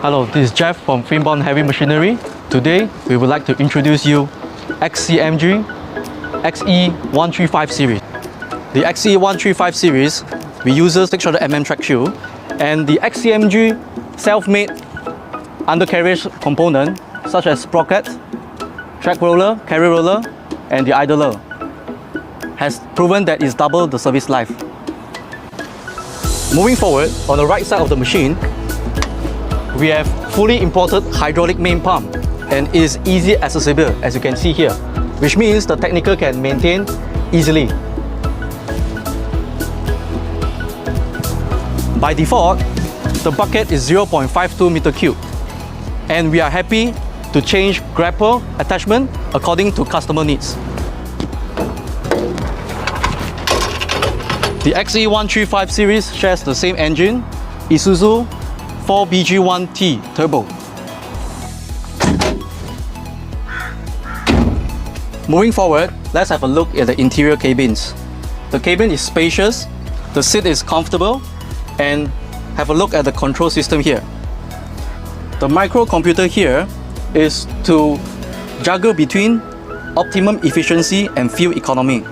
Hello, this is Jeff from Finborn Heavy Machinery. Today, we would like to introduce you XCMG XE135 series. The XE135 series, we use a 600mm track shoe, and the XCMG self-made undercarriage component such as sprocket, track roller, carry roller, and the idler has proven that it's double the service life. Moving forward, on the right side of the machine, we have fully imported hydraulic main pump and is easy accessible, as you can see here, which means the technical can maintain easily. By default, the bucket is 0.52 meter cube, and we are happy to change grapple attachment according to customer needs. The XE135 series shares the same engine, Isuzu BB-4BG turbo. Moving forward, let's have a look at the interior cabins. The cabin is spacious, the seat is comfortable, and have a look at the control system here. The microcomputer here is to juggle between optimum efficiency and fuel economy.